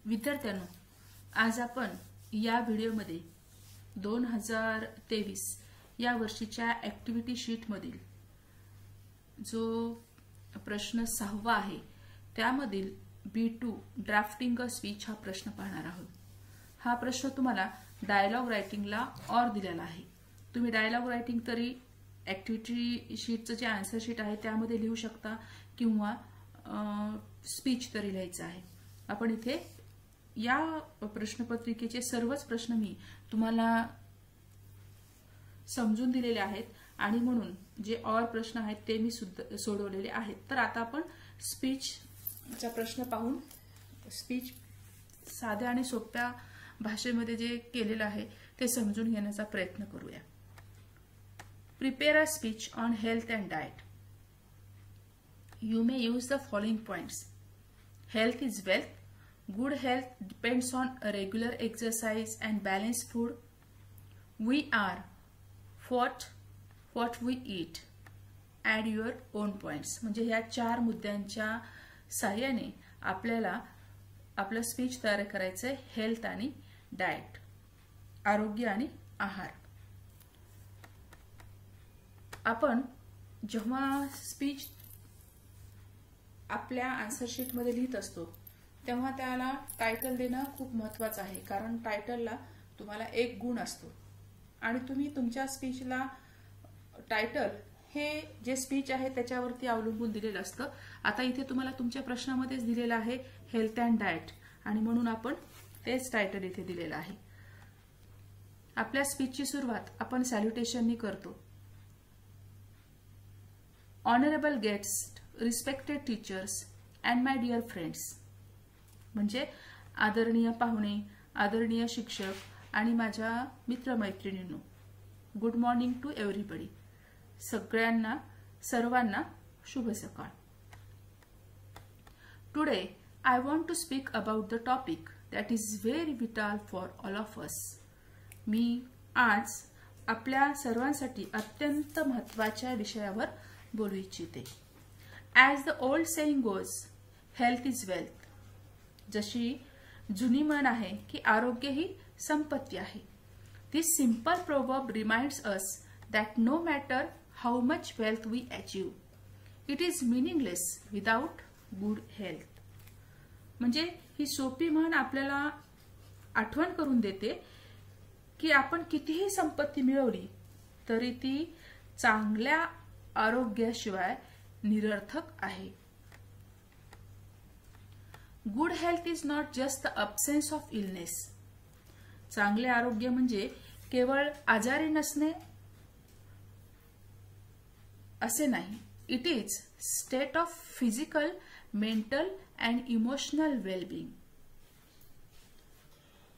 विद्यार्थ्यांनो, आज आपण या व्हिडिओमध्ये 2023 या वर्षीच्या ऍक्टिव्हिटी शीट मधील जो प्रश्न 6वा आहे त्यामधील B2 ड्राफ्टिंग अ स्पीच हा प्रश्न पाहणार आहोत। हा प्रश्न तुम्हाला डायलॉग रायटिंगला और दिलेला आहे। तुम्ही डायलॉग रायटिंग तरी ऍक्टिव्हिटी शीटचं जे आन्सर शीट आहे त्यामध्ये लिहू शकता किंवा स्पीच तरी लिहायचं आहे। आपण इथे या प्रश्नपत्रिकेचे सर्वच प्रश्न मी तुम्हाला समजून दिलेले आहेत आणि म्हणून जे और प्रश्न आहेत ते मी सोडवलेले आहेत। तर आता आपण स्पीचचा प्रश्न पाहून स्पीच साध्या आणि सोप्या भाषेमध्ये जे केलेलं आहे ते समजून घेण्याचा प्रयत्न करूया। Prepare a speech on health and diet. You may use the following points. Health is wealth. Good health depends on a regular exercise and balanced food. We are what we eat. Add your own points. म्हणजे ह्या 4 मुद्द्यांच्या सहाय्याने आपल्याला आपलं speech तयार करायचं आहे। Health आणि डाएट, आरोग्य आणि आहार। आपण जेव्हा स्पीच आपल्या आन्सर शीट मध्ये लिहित असतो तेव्हा त्याला टायटल देणं खूप महत्त्वाचं आहे, कारण टायटलला तुम्हाला एक गुण असतो आणि तुम्ही तुमच्या स्पीचला टायटल हे जे स्पीच आहे त्याच्यावरती अवलंबून दिलेलं असतं। आता इथे तुम्हाला तुमच्या प्रश्नामध्येच दिलेलं आहे हेल्थ अँड डाएट आणि म्हणून आपण तेच टायटल इथे दिलेलं आहे। आपल्या स्पीचची सुरुवात आपण सॅल्युटेशननी करतो। Honourable guest, respected teachers and my dear friends, म्हणजे आदरणीय पाहुणे, आदरणीय शिक्षक आणि माझ्या मित्रमैत्रिणींनो। गुड मॉर्निंग टू एव्हरीबडी, सगळ्यांना सर्वांना शुभ सकाळ। Today I want to speak about the topic that is very vital for all of us. मी आज आपल्या सर्वांसाठी अत्यंत महत्त्वाच्या विषयावर बोलू इच्छिते। As the old saying goes, health is wealth. जशी जुनी म्हण आहे की आरोग्य ही संपत्ती आहे। This simple proverb reminds us that no matter how much wealth we achieve, it is meaningless without good health. म्हणजे ही सोपी म्हण आपल्याला आठवण करून देते की आपण कितीही संपत्ती मिळवली तरी ती चांगल्या आरोग्याशिवाय निरर्थक आहे। Good health is not just the absence of illness. चांगले आरोग्य म्हणजे केवळ आजारी नसणे असे नाही। It is state of physical, mental and emotional wellbeing.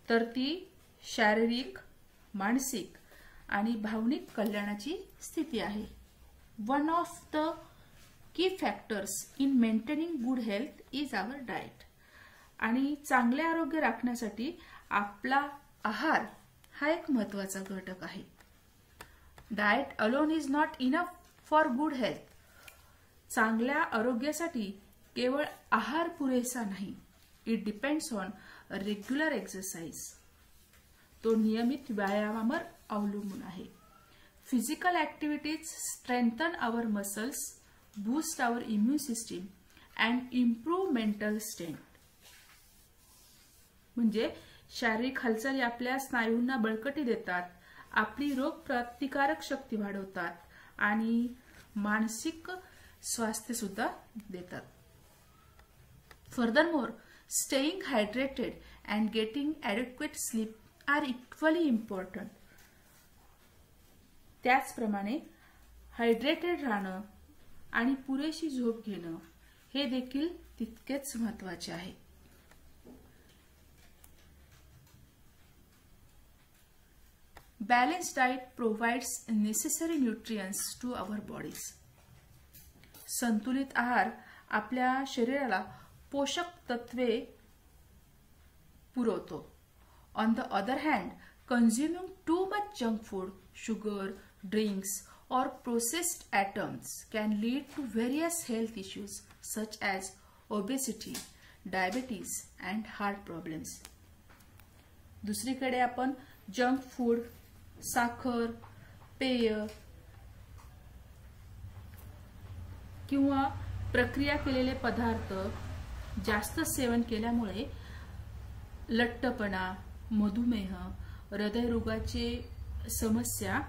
तर ती शारीरिक, मानसिक आणि भावनिक कल्याणाची स्थिती आहे। One of the key factors in maintaining good health is our diet. आणि चांगले आरोग्य राखण्यासाठी आपला आहार हा एक महत्त्वाचा घटक आहे। Diet alone is not enough for good health. चांगल्या आरोग्यासाठी केवळ आहार पुरेसा नाही। It depends on regular exercise. तो नियमित व्यायामावर अवलंबून आहे। Physical activities strengthen our muscles, boost our immune system and improve mental strength. म्हणजे शारीरिक हालचाली आपल्या स्नायूंना बळकटी देतात, आपली रोग प्रतिकारक शक्ती वाढवतात आणि मानसिक स्वास्थ्य सुद्धा देतात। Furthermore, staying hydrated and getting adequate sleep are equally important. त्याचप्रमाणे हायड्रेटेड राहणं आणि पुरेशी झोप घेणं हे देखील तितकेच महत्त्वाचे आहे। Balanced diet provides necessary nutrients to our bodies. संतुलित आहार आपल्या शरीराला पोषक तत्वे पुरवतो। On the other hand, consuming too much junk food, sugar, drinks or processed items can lead to various health issues such as obesity, diabetes and heart problems. दुसरीकडे आपण junk food, साखर, पेय किंवा प्रक्रिया केलेले पदार्थ जास्त सेवन केल्यामुळे लठ्ठपणा, मधुमेह, हृदयरोगाची समस्या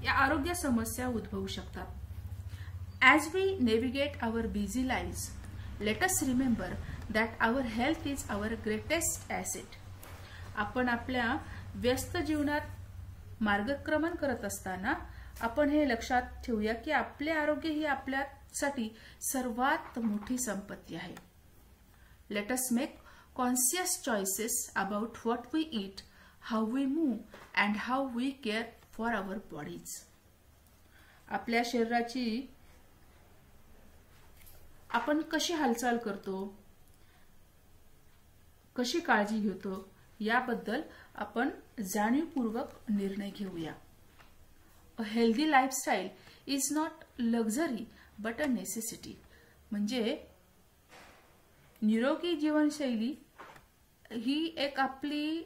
या आरोग्य समस्या उद्भवू शकतात. As we navigate our busy lives, let us remember that our health is our greatest asset. आपण आपल्या व्यस्त जीवनात मार्गक्रमण करत असताना आपण हे लक्षात ठेवूया की आपले आरोग्य ही आपल्यासाठी सर्वात मोठी संपत्ती आहे. Let us make conscious choices about what we eat, how we move, and how we care for our bodies. आपल्या शरीराची आपण कशी हालचाल करतो, कशी काळजी घेतो याबद्दल आपण जाणीवपूर्वक निर्णय घेऊया. A healthy lifestyle is not luxury but a necessity. म्हणजे निरोगी जीवनशैली ही एक आपली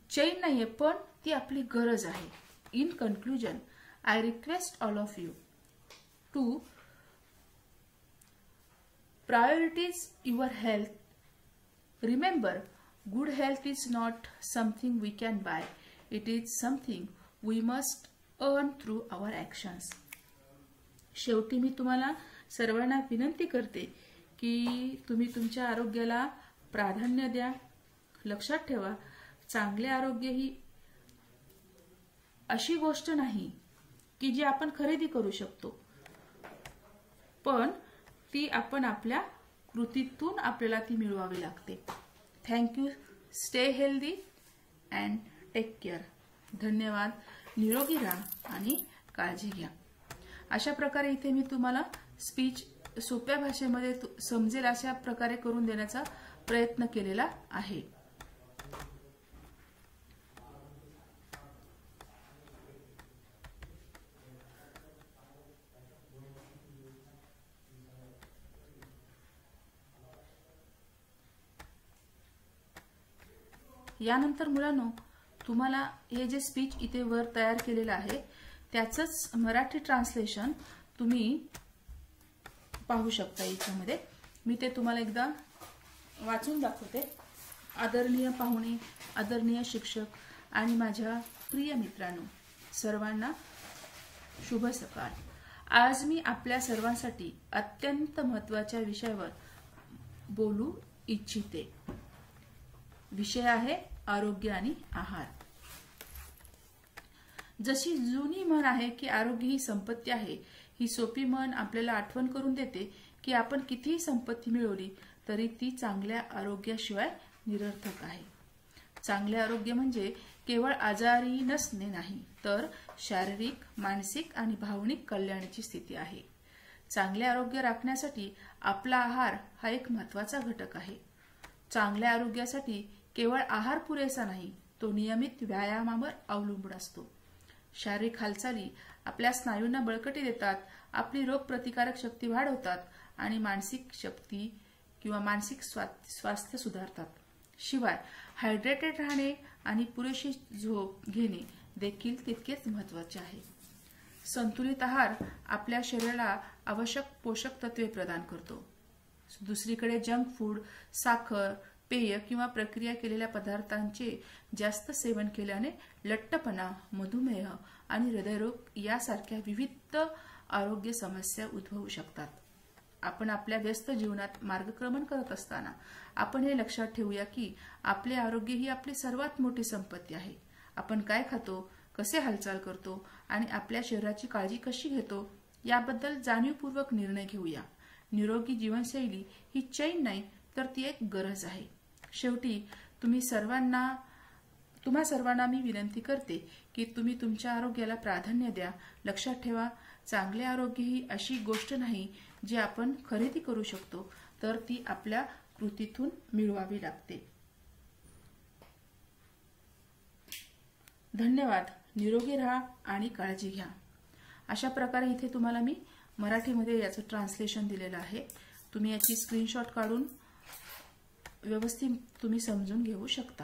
चैन नाहीये, पण ती आपली गरज आहे. In conclusion, I request all of you to prioritize your health. Remember, good health is not something we can buy. It is something we must earn through our actions. शेवटी मी तुम्हाला सर्वांना विनंती करते की तुम्ही तुमच्या आरोग्याला प्राधान्य द्या. लक्षात ठेवा, चांगले आरोग्य ही अशी गोष्ट नाही की जी आपण खरेदी करू शकतो, पण ती आपण आपल्या कृतीतून आपल्याला ती मिळवावी लागते. Thank you. Stay healthy and take care. धन्यवाद. निरोगी राहा आणि काळजी घ्या. अशा प्रकारे इथे मी तुम्हाला स्पीच सोप्या भाषेमध्ये समजेल अशा प्रकारे करून देण्याचा प्रयत्न केलेला आहे. यानंतर मुलांनो, तुम्हाला हे जे स्पीच इथे वर तयार केलेलं आहे त्याचंच मराठी ट्रान्सलेशन तुम्ही पाहू शकता. याच्यामध्ये मी ते तुम्हाला एकदा वाचून दाखवते. आदरणीय पाहुणे, आदरणीय शिक्षक आणि माझ्या प्रिय मित्रांनो, सर्वांना शुभ सकाळ. आज मी आपल्या सर्वांसाठी अत्यंत महत्त्वाच्या विषयावर बोलू इच्छिते. विषय आहे आरोग्य आणि आहार. जशी जुनी म्हण आहे की आरोग्य ही संपत्ती आहे, ही सोपी म्हण आपल्याला आठवण करून देते की आपण कितीही संपत्ती मिळवली तरी ती चांगल्या आरोग्याशिवाय निरर्थक आहे. चांगले आरोग्य म्हणजे केवळ आजारी नसणे नाही, तर शारीरिक, मानसिक आणि भावनिक कल्याणाची स्थिती आहे. चांगले आरोग्य राखण्यासाठी आपला आहार हा एक महत्त्वाचा घटक आहे. चांगल्या आरोग्यासाठी केवळ आहार पुरेसा नाही, तो नियमित व्यायामावर अवलंबून असतो. शारीरिक हालचाली आपल्या स्नायूंना बळकटी देतात, आपली रोगप्रतिकारक शक्ती वाढवतात आणि मानसिक शक्ती किंवा मानसिक स्वास्थ्य सुधारतात. शिवाय हायड्रेटेड राहणे आणि पुरेशी झोप घेणे देखील तितकेच महत्त्वाचे आहे. संतुलित आहार आपल्या शरीराला आवश्यक पोषक तत्वे प्रदान करतो. दुसरीकडे जंक फूड, साखर, पेय किंवा प्रक्रिया केलेल्या पदार्थांचे जास्त सेवन केल्याने लठ्ठपणा, मधुमेह आणि हृदयरोग यासारख्या विविध आरोग्य समस्या उद्भवू शकतात. आपण आपल्या व्यस्त जीवनात मार्गक्रमण करत असताना आपण हे लक्षात ठेवूया की आपले आरोग्य ही आपली सर्वात मोठी संपत्ती आहे. आपण काय खातो, कसे हालचाल करतो आणि आपल्या शरीराची काळजी कशी घेतो याबद्दल जाणीवपूर्वक निर्णय घेऊया. निरोगी जीवनशैली ही चैन नाही, तर ती एक गरज आहे. शेवटी तुम्हा सर्वांना मी विनंती करते की तुम्ही तुमच्या आरोग्याला प्राधान्य द्या. लक्षात ठेवा, चांगले आरोग्य ही अशी गोष्ट नाही जी आपण खरेदी करू शकतो, तर ती आपल्या कृतीतून मिळवावी लागते. धन्यवाद. निरोगी राहा आणि काळजी घ्या. अशा प्रकारे इथे तुम्हाला मी मराठीमध्ये याचं ट्रान्सलेशन दिलेलं आहे. तुम्ही याची स्क्रीनशॉट काढून व्यवस्थित तुम्ही समजून घेऊ शकता.